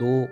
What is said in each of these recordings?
2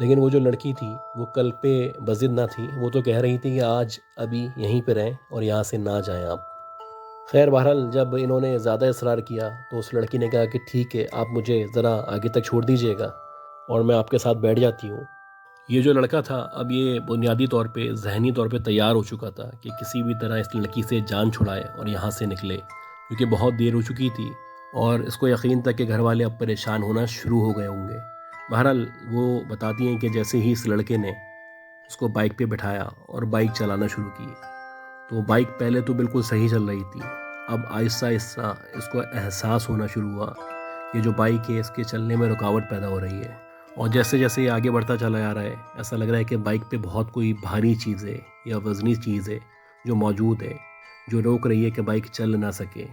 لیکن وہ جو لڑکی تھی وہ کل پہ بضد نہ تھی، وہ تو کہہ رہی تھی کہ آج ابھی یہیں پہ رہیں اور یہاں سے نہ جائیں آپ۔ خیر بہرحال جب انہوں نے زیادہ اصرار کیا تو اس لڑکی نے کہا کہ ٹھیک ہے، آپ مجھے ذرا آگے تک چھوڑ دیجیے گا اور میں آپ کے ساتھ بیٹھ جاتی ہوں۔ یہ جو لڑکا تھا اب یہ بنیادی طور پہ ذہنی طور پہ تیار ہو چکا تھا کہ کسی بھی طرح اس لڑکی سے جان چھڑائے اور یہاں سے نکلے، کیونکہ بہت دیر ہو چکی تھی اور اس کو یقین تھا کہ گھر والے اب پریشان ہونا شروع ہو گئے ہوں گے۔ بہرحال وہ بتاتی ہیں کہ جیسے ہی اس لڑکے نے اس کو بائک پہ بٹھایا اور بائک چلانا شروع کی، تو بائک پہلے تو بالکل صحیح چل رہی تھی، اب آہستہ آہستہ اس کو احساس ہونا شروع ہوا کہ جو بائک ہے اس کے چلنے میں رکاوٹ پیدا ہو رہی ہے، اور جیسے جیسے یہ آگے بڑھتا چلا جا رہا ہے ایسا لگ رہا ہے کہ بائک پہ بہت کوئی بھاری چیز ہے یا وزنی چیز ہے جو موجود ہے، جو روک رہی ہے کہ بائک چل نہ سکے۔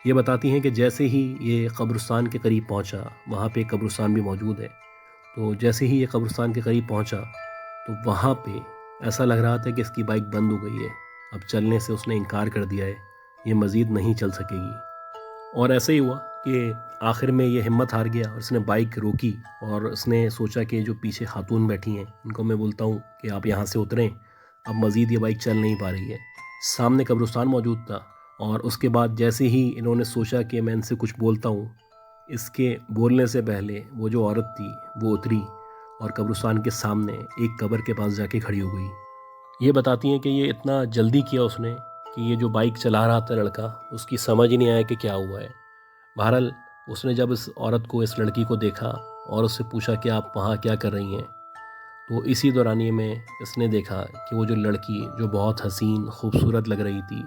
یہ بتاتی ہیں کہ جیسے ہی یہ قبرستان کے قریب پہنچا، وہاں پہ ایک قبرستان بھی موجود ہے، تو جیسے ہی یہ قبرستان کے قریب پہنچا تو وہاں پہ ایسا لگ رہا تھا کہ اس کی بائک بند ہو گئی ہے، اب چلنے سے اس نے انکار کر دیا ہے، یہ مزید نہیں چل سکے گی۔ اور ایسا ہی ہوا کہ آخر میں یہ ہمت ہار گیا اور اس نے بائک روکی اور اس نے سوچا کہ جو پیچھے خاتون بیٹھی ہیں ان کو میں بولتا ہوں کہ آپ یہاں سے اتریں، اب مزید یہ بائک چل نہیں پا رہی ہے۔ سامنے قبرستان موجود تھا اور اس کے بعد جیسے ہی انہوں نے سوچا کہ میں ان سے کچھ بولتا ہوں، اس کے بولنے سے پہلے وہ جو عورت تھی وہ اتری اور قبرستان کے سامنے ایک قبر کے پاس جا کے کھڑی ہو گئی۔ یہ بتاتی ہیں کہ یہ اتنا جلدی کیا اس نے کہ یہ جو بائک چلا رہا تھا لڑکا، اس کی سمجھ ہی نہیں آیا کہ کیا ہوا ہے۔ بہرحال اس نے جب اس عورت کو، اس لڑکی کو دیکھا اور اس سے پوچھا کہ آپ وہاں کیا کر رہی ہیں، تو اسی دورانیے میں اس نے دیکھا کہ وہ جو لڑکی جو بہت حسین خوبصورت لگ رہی تھی،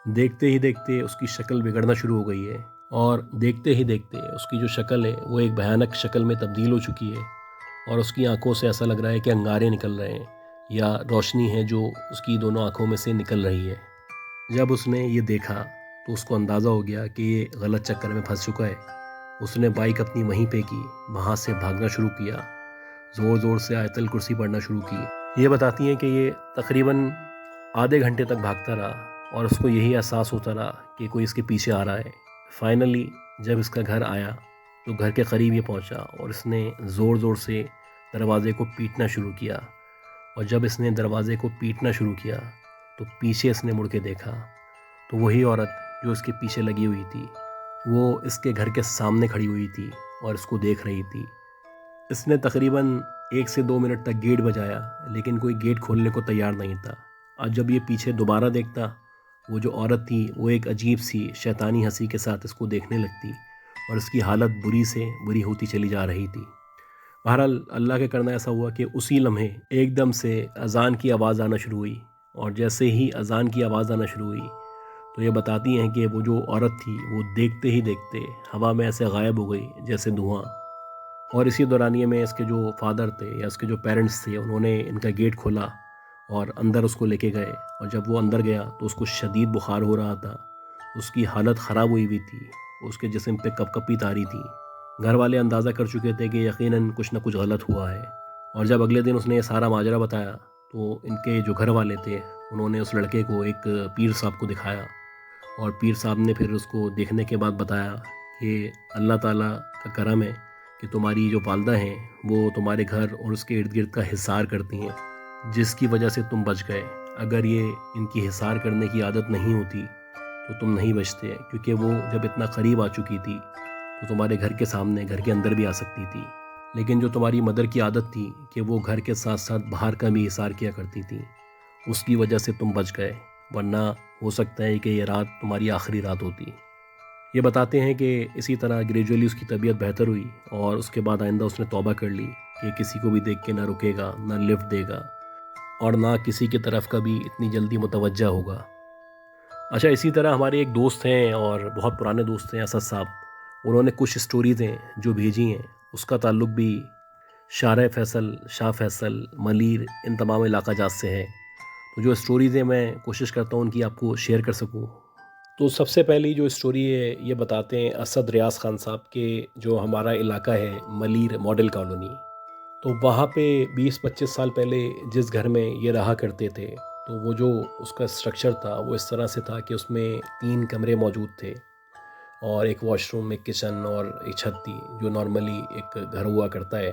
دیکھتے ہی دیکھتے اس کی شکل بگڑنا شروع ہو گئی ہے، اور دیکھتے ہی دیکھتے اس کی جو شکل ہے وہ ایک بھیانک شکل میں تبدیل ہو چکی ہے، اور اس کی آنکھوں سے ایسا لگ رہا ہے کہ انگارے نکل رہے ہیں یا روشنی ہے جو اس کی دونوں آنکھوں میں سے نکل رہی ہے۔ جب اس نے یہ دیکھا تو اس کو اندازہ ہو گیا کہ یہ غلط چکر میں پھنس چکا ہے۔ اس نے بائک اپنی وہیں پہ کی، وہاں سے بھاگنا شروع کیا، زور زور سے آیت الکرسی پڑھنا شروع کی۔ یہ بتاتی ہیں کہ یہ تقریباً آدھے گھنٹے تک بھاگتا رہا اور اس کو یہی احساس ہوتا رہا کہ کوئی اس کے پیچھے آ رہا ہے۔ فائنلی جب اس کا گھر آیا تو گھر کے قریب یہ پہنچا اور اس نے زور زور سے دروازے کو پیٹنا شروع کیا، اور جب اس نے دروازے کو پیٹنا شروع کیا تو پیچھے اس نے مڑ کے دیکھا تو وہی عورت جو اس کے پیچھے لگی ہوئی تھی وہ اس کے گھر کے سامنے کھڑی ہوئی تھی اور اس کو دیکھ رہی تھی۔ اس نے تقریباً 1 سے 2 منٹ تک گیٹ بجایا لیکن کوئی گیٹ کھولنے کو تیار نہیں تھا، اور جب یہ پیچھے دوبارہ دیکھتا وہ جو عورت تھی وہ ایک عجیب سی شیطانی ہنسی کے ساتھ اس کو دیکھنے لگتی اور اس کی حالت بری سے بری ہوتی چلی جا رہی تھی۔ بہرحال اللہ کا کرنا ایسا ہوا کہ اسی لمحے ایک دم سے اذان کی آواز آنا شروع ہوئی، اور جیسے ہی اذان کی آواز آنا شروع ہوئی تو یہ بتاتی ہیں کہ وہ جو عورت تھی وہ دیکھتے ہی دیکھتے ہوا میں ایسے غائب ہو گئی جیسے دھواں۔ اور اسی دورانیے میں اس کے جو فادر تھے یا اس کے جو پیرنٹس تھے انہوں نے ان کا گیٹ کھولا اور اندر اس کو لے کے گئے، اور جب وہ اندر گیا تو اس کو شدید بخار ہو رہا تھا، اس کی حالت خراب ہوئی تھی، اس کے جسم پہ کپ کپی تاری تھی۔ گھر والے اندازہ کر چکے تھے کہ یقیناً کچھ نہ کچھ غلط ہوا ہے، اور جب اگلے دن اس نے یہ سارا ماجرا بتایا تو ان کے جو گھر والے تھے انہوں نے اس لڑکے کو ایک پیر صاحب کو دکھایا، اور پیر صاحب نے پھر اس کو دیکھنے کے بعد بتایا کہ اللہ تعالیٰ کا کرم ہے کہ تمہاری جو والدہ ہیں وہ تمہارے گھر اور اس کے ارد گرد کا حصار کرتی ہیں، جس کی وجہ سے تم بچ گئے۔ اگر یہ ان کی حصار کرنے کی عادت نہیں ہوتی تو تم نہیں بچتے، کیونکہ وہ جب اتنا قریب آ چکی تھی تو تمہارے گھر کے سامنے، گھر کے اندر بھی آ سکتی تھی، لیکن جو تمہاری مدر کی عادت تھی کہ وہ گھر کے ساتھ ساتھ باہر کا بھی حصار کیا کرتی تھی، اس کی وجہ سے تم بچ گئے، ورنہ ہو سکتا ہے کہ یہ رات تمہاری آخری رات ہوتی۔ یہ بتاتے ہیں کہ اسی طرح گریجولی اس کی طبیعت بہتر ہوئی، اور اس کے بعد آئندہ اس نے توبہ کر لی کہ کسی کو بھی دیکھ کے نہ رکے گا، نہ لفٹ دے گا، اور نہ کسی کی طرف کا بھی اتنی جلدی متوجہ ہوگا۔ اچھا، اسی طرح ہمارے ایک دوست ہیں اور بہت پرانے دوست ہیں، اسد صاحب، انہوں نے کچھ سٹوریز ہیں جو بھیجی ہیں، اس کا تعلق بھی شارع فیصل، شاہ فیصل، ملیر، ان تمام علاقہ جات سے ہے۔ تو جو سٹوریز ہیں میں کوشش کرتا ہوں ان کی آپ کو شیئر کر سکوں۔ تو سب سے پہلی جو سٹوری ہے یہ بتاتے ہیں اسد ریاض خان صاحب کے، جو ہمارا علاقہ ہے ملیر ماڈل کالونی، تو وہاں پہ 20-25 سال پہلے جس گھر میں یہ رہا کرتے تھے تو وہ جو اس کا اسٹرکچر تھا وہ اس طرح سے تھا کہ اس میں 3 کمرے موجود تھے، اور ایک واش روم، ایک کچن اور ایک چھت تھی، جو نارملی ایک گھر ہوا کرتا ہے۔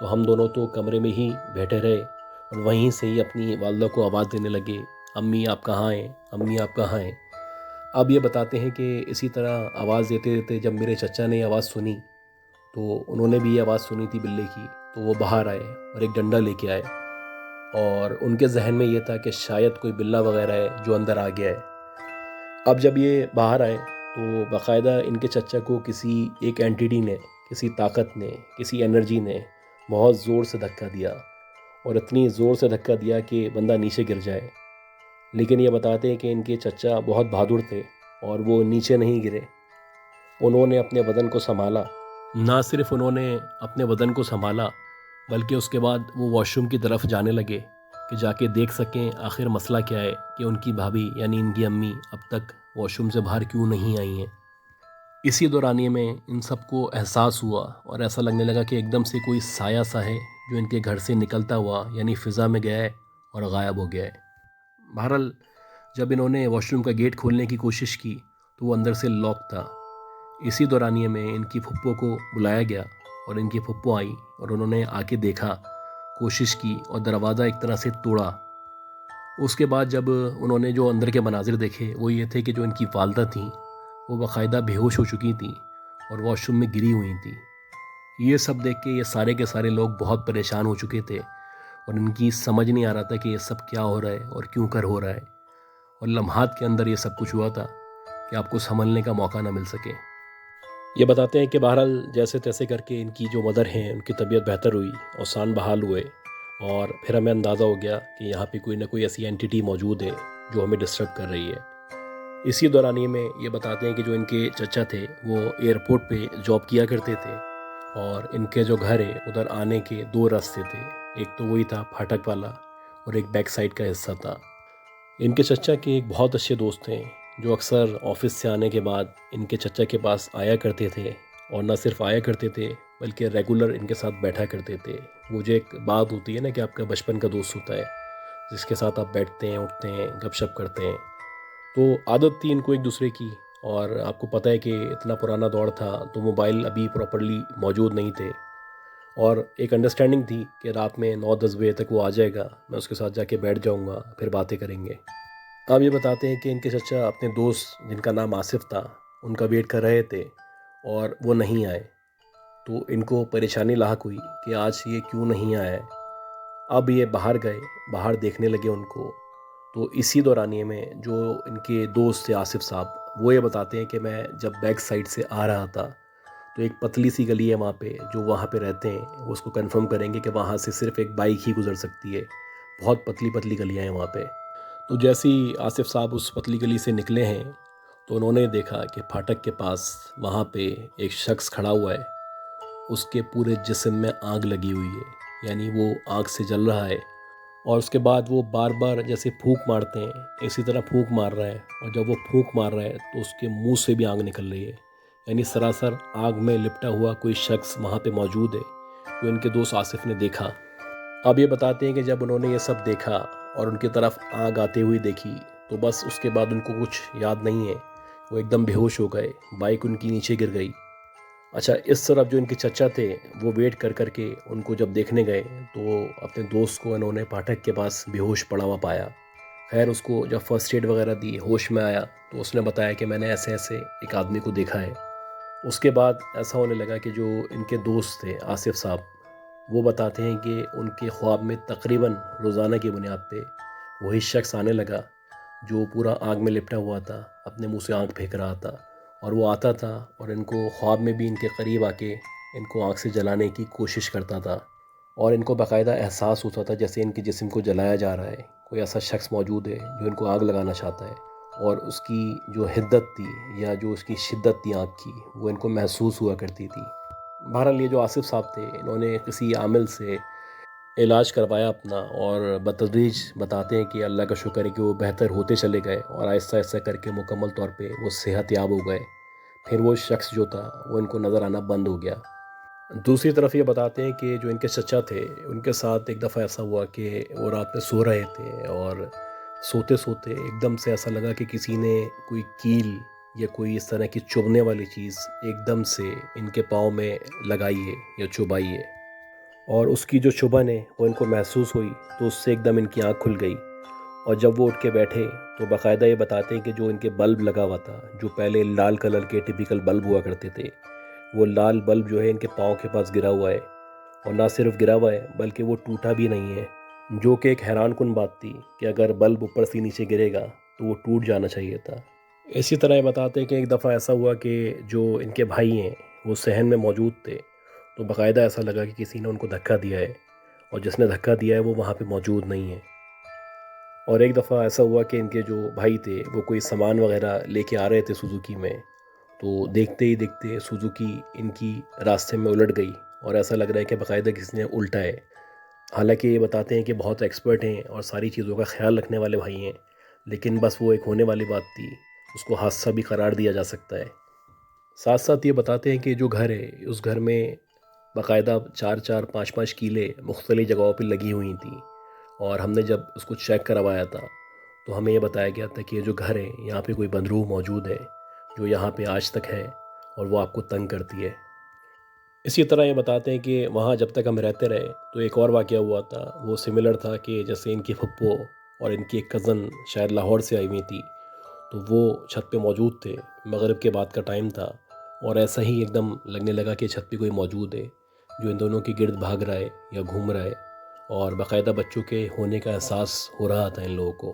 تو ہم دونوں تو کمرے میں ہی بیٹھے رہے اور وہیں سے ہی اپنی والدہ کو آواز دینے لگے، امی آپ کہاں ہیں، امی آپ کہاں ہیں۔ اب یہ بتاتے ہیں کہ اسی طرح آواز دیتے دیتے جب میرے چچا نے آواز سنی تو انہوں نے بھی یہ آواز سنی تھی بلے کی، تو وہ باہر آئے اور ایک ڈنڈا لے کے آئے، اور ان کے ذہن میں یہ تھا کہ شاید کوئی بلّا وغیرہ ہے جو اندر آ گیا ہے۔ اب جب یہ باہر آئے تو باقاعدہ ان کے چچا کو کسی ایک اینٹیٹی نے، کسی طاقت نے، کسی انرجی نے بہت زور سے دھکا دیا، اور اتنی زور سے دھکا دیا کہ بندہ نیچے گر جائے۔ لیکن یہ بتاتے ہیں کہ ان کے چچا بہت بہادر تھے اور وہ نیچے نہیں گرے، انہوں نے اپنے بدن کو سنبھالا۔ نہ صرف انہوں نے اپنے بدن کو سنبھالا بلکہ اس کے بعد وہ واش روم کی طرف جانے لگے کہ جا کے دیکھ سکیں آخر مسئلہ کیا ہے، کہ ان کی بھابھی یعنی ان کی امی اب تک واش روم سے باہر کیوں نہیں آئی ہیں۔ اسی دورانیے میں ان سب کو احساس ہوا اور ایسا لگنے لگا کہ ایک دم سے کوئی سایہ سا ہے جو ان کے گھر سے نکلتا ہوا یعنی فضا میں گیا ہے اور غائب ہو گیا ہے۔ بہرحال جب انہوں نے واش روم کا گیٹ کھولنے کی کوشش کی تو وہ اندر سے لاک تھا۔ اسی دورانیے میں ان کی پھپھو کو بلایا گیا اور ان کی پھپھو آئی اور انہوں نے آ کے دیکھا، کوشش کی اور دروازہ ایک طرح سے توڑا۔ اس کے بعد جب انہوں نے جو اندر کے مناظر دیکھے وہ یہ تھے کہ جو ان کی والدہ تھیں وہ باقاعدہ بے ہوش ہو چکی تھیں اور واش روم میں گری ہوئی تھیں۔ یہ سب دیکھ کے یہ سارے کے سارے لوگ بہت پریشان ہو چکے تھے اور ان کی سمجھ نہیں آ رہا تھا کہ یہ سب کیا ہو رہا ہے اور کیوں کر ہو رہا ہے، اور لمحات کے اندر یہ سب کچھ ہوا تھا کہ آپ کو سنبھلنے کا موقع نہ مل سکے۔ یہ بتاتے ہیں کہ بہرحال جیسے تیسے کر کے ان کی جو مدر ہیں ان کی طبیعت بہتر ہوئی اور سان بحال ہوئے، اور پھر ہمیں اندازہ ہو گیا کہ یہاں پہ کوئی نہ کوئی ایسی اینٹیٹی موجود ہے جو ہمیں ڈسٹرب کر رہی ہے۔ اسی دورانیے میں یہ بتاتے ہیں کہ جو ان کے چچا تھے وہ ایئرپورٹ پہ جاب کیا کرتے تھے، اور ان کے جو گھر ہے ادھر آنے کے دو راستے تھے، ایک تو وہی تھا پھاٹک والا اور ایک بیک سائڈ کا حصہ تھا۔ ان کے چچا کے ایک بہت اچھے دوست تھے جو اکثر آفس سے آنے کے بعد ان کے چچا کے پاس آیا کرتے تھے، اور نہ صرف آیا کرتے تھے بلکہ ریگولر ان کے ساتھ بیٹھا کرتے تھے۔ وہ جو ایک بات ہوتی ہے نا کہ آپ کا بچپن کا دوست ہوتا ہے جس کے ساتھ آپ بیٹھتے ہیں، اٹھتے ہیں، گپ شپ کرتے ہیں، تو عادت تھی ان کو ایک دوسرے کی۔ اور آپ کو پتہ ہے کہ اتنا پرانا دور تھا تو موبائل ابھی پراپرلی موجود نہیں تھے، اور ایک انڈرسٹینڈنگ تھی کہ رات میں 9-10 بجے تک وہ آ جائے گا، میں اس کے ساتھ جا کے بیٹھ جاؤں گا، پھر باتیں کریں گے۔ آپ یہ بتاتے ہیں کہ ان کے چچا اپنے دوست جن کا نام آصف تھا ان کا ویٹ کر رہے تھے اور وہ نہیں آئے، تو ان کو پریشانی لاحق ہوئی کہ آج یہ کیوں نہیں آیا ہے۔ اب یہ باہر گئے، باہر دیکھنے لگے ان کو، تو اسی دورانیے میں جو ان کے دوست تھے آصف صاحب وہ یہ بتاتے ہیں کہ میں جب بیک سائڈ سے آ رہا تھا تو ایک پتلی سی گلی ہے وہاں پہ، جو وہاں پہ رہتے ہیں وہ اس کو کنفرم کریں گے کہ وہاں سے صرف ایک بائک ہی گزر سکتی ہے، بہت پتلی پتلی گلیاں ہیں وہاں پہ۔ تو جیسے ہی آصف صاحب اس پتلی گلی سے نکلے ہیں تو انہوں نے دیکھا کہ پھاٹک کے پاس وہاں پہ ایک شخص کھڑا ہوا ہے، اس کے پورے جسم میں آگ لگی ہوئی ہے، یعنی وہ آگ سے جل رہا ہے، اور اس کے بعد وہ بار بار جیسے پھونک مارتے ہیں اسی طرح پھونک مار رہا ہے، اور جب وہ پھونک مار رہا ہے تو اس کے منہ سے بھی آگ نکل رہی ہے، یعنی سراسر آگ میں لپٹا ہوا کوئی شخص وہاں پہ موجود ہے جو ان کے دوست آصف نے دیکھا۔ اب یہ بتاتے ہیں کہ جب انہوں نے یہ سب دیکھا اور ان کی طرف آگ آتے ہوئی دیکھی تو بس اس کے بعد ان کو کچھ یاد نہیں ہے، وہ ایک دم بے ہوش ہو گئے، بائک ان کی نیچے گر گئی۔ اچھا، اس طرف جو ان کے چچا تھے وہ ویٹ کر کر کے ان کو جب دیکھنے گئے تو اپنے دوست کو انہوں نے پھاٹک کے پاس بے ہوش پڑا ہوا پایا۔ خیر اس کو جب فرسٹ ایڈ وغیرہ دی، ہوش میں آیا تو اس نے بتایا کہ میں نے ایسے ایسے ایک آدمی کو دیکھا ہے۔ اس کے بعد ایسا ہونے لگا کہ جو ان کے دوست تھے آصف صاحب وہ بتاتے ہیں کہ ان کے خواب میں تقریباً روزانہ کی بنیاد پہ وہی شخص آنے لگا جو پورا آگ میں لپٹا ہوا تھا، اپنے منہ سے آگ پھینک رہا تھا، اور وہ آتا تھا اور ان کو خواب میں بھی ان کے قریب آ کے ان کو آگ سے جلانے کی کوشش کرتا تھا، اور ان کو باقاعدہ احساس ہوتا تھا جیسے ان کے جسم کو جلایا جا رہا ہے، کوئی ایسا شخص موجود ہے جو ان کو آگ لگانا چاہتا ہے، اور اس کی جو حدت تھی یا جو اس کی شدت تھی آگ کی وہ ان کو محسوس ہوا کرتی تھی۔ بہرحال یہ جو آصف صاحب تھے انہوں نے کسی عامل سے علاج کروایا اپنا، اور بتدریج بتاتے ہیں کہ اللہ کا شکر ہے کہ وہ بہتر ہوتے چلے گئے اور آہستہ آہستہ کر کے مکمل طور پہ وہ صحت یاب ہو گئے۔ پھر وہ شخص جو تھا وہ ان کو نظر آنا بند ہو گیا۔ دوسری طرف یہ بتاتے ہیں کہ جو ان کے چچا تھے ان کے ساتھ ایک دفعہ ایسا ہوا کہ وہ رات میں سو رہے تھے، اور سوتے سوتے ایک دم سے ایسا لگا کہ کسی نے کوئی کیل یا کوئی اس طرح کی چبھنے والی چیز ایک دم سے ان کے پاؤں میں لگائی ہے یا چبھائی ہے۔ اور اس کی جو چبھن ہے وہ ان کو محسوس ہوئی تو اس سے ایک دم ان کی آنکھ کھل گئی، اور جب وہ اٹھ کے بیٹھے تو باقاعدہ یہ بتاتے ہیں کہ جو ان کے بلب لگا ہوا تھا، جو پہلے لال کلر کے ٹپیکل بلب ہوا کرتے تھے، وہ لال بلب جو ہے ان کے پاؤں کے پاس گرا ہوا ہے، اور نہ صرف گرا ہوا ہے بلکہ وہ ٹوٹا بھی نہیں ہے، جو کہ ایک حیران کن بات تھی کہ اگر بلب اوپر سے نیچے گرے گا تو وہ ٹوٹ جانا چاہیے تھا۔ اسی طرح یہ بتاتے ہیں کہ ایک دفعہ ایسا ہوا کہ جو ان کے بھائی ہیں وہ صحن میں موجود تھے، تو باقاعدہ ایسا لگا کہ کسی نے ان کو دھکا دیا ہے، اور جس نے دھکا دیا ہے وہ وہاں پہ موجود نہیں ہے۔ اور ایک دفعہ ایسا ہوا کہ ان کے جو بھائی تھے وہ کوئی سامان وغیرہ لے کے آ رہے تھے سوزوکی میں، تو دیکھتے ہی دیکھتے سوزوکی ان کی راستے میں الٹ گئی، اور ایسا لگ رہا ہے کہ باقاعدہ کسی نے الٹا ہے۔ حالانکہ یہ بتاتے ہیں کہ بہت ایکسپرٹ ہیں اور ساری چیزوں کا خیال رکھنے والے بھائی ہیں، لیکن بس وہ ایک ہونے والی بات تھی، اس کو حادثہ بھی قرار دیا جا سکتا ہے۔ ساتھ ساتھ یہ بتاتے ہیں کہ جو گھر ہے اس گھر میں باقاعدہ 4 5 کیلیں مختلف جگہوں پہ لگی ہوئی تھیں، اور ہم نے جب اس کو چیک کروایا تھا تو ہمیں یہ بتایا گیا تھا کہ یہ جو گھر ہے یہاں پہ کوئی بندروح موجود ہے جو یہاں پہ آج تک ہے، اور وہ آپ کو تنگ کرتی ہے۔ اسی طرح یہ بتاتے ہیں کہ وہاں جب تک ہم رہتے رہے تو ایک اور واقعہ ہوا تھا، وہ سملر تھا کہ جیسے ان کی پھپھو اور ان کی ایک کزن شاید لاہور سے آئی ہوئی تھی، تو وہ چھت پہ موجود تھے، مغرب کے بعد کا ٹائم تھا، اور ایسا ہی ایک دم لگنے لگا کہ چھت پہ کوئی موجود ہے جو ان دونوں کے گرد بھاگ رہا ہے یا گھوم رہا ہے، اور باقاعدہ بچوں کے ہونے کا احساس ہو رہا تھا ان لوگوں کو۔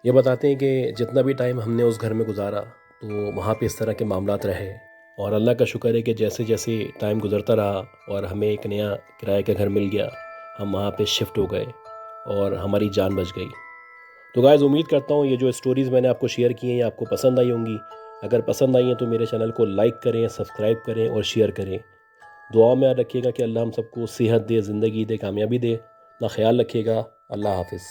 یہ بتاتے ہیں کہ جتنا بھی ٹائم ہم نے اس گھر میں گزارا تو وہاں پہ اس طرح کے معاملات رہے، اور اللہ کا شکر ہے کہ جیسے جیسے ٹائم گزرتا رہا اور ہمیں ایک نیا کرائے کا گھر مل گیا، ہم وہاں پہ شفٹ ہو گئے اور ہماری جان بچ گئی۔ تو گائز، امید کرتا ہوں یہ جو اسٹوریز میں نے آپ کو شیئر کی ہیں یہ آپ کو پسند آئی ہوں گی۔ اگر پسند آئی ہیں تو میرے چینل کو لائک کریں، سبسکرائب کریں اور شیئر کریں۔ دعاؤں میں یاد رکھیے گا کہ اللہ ہم سب کو صحت دے، زندگی دے، کامیابی دے۔ اپنا خیال رکھیے گا۔ اللہ حافظ۔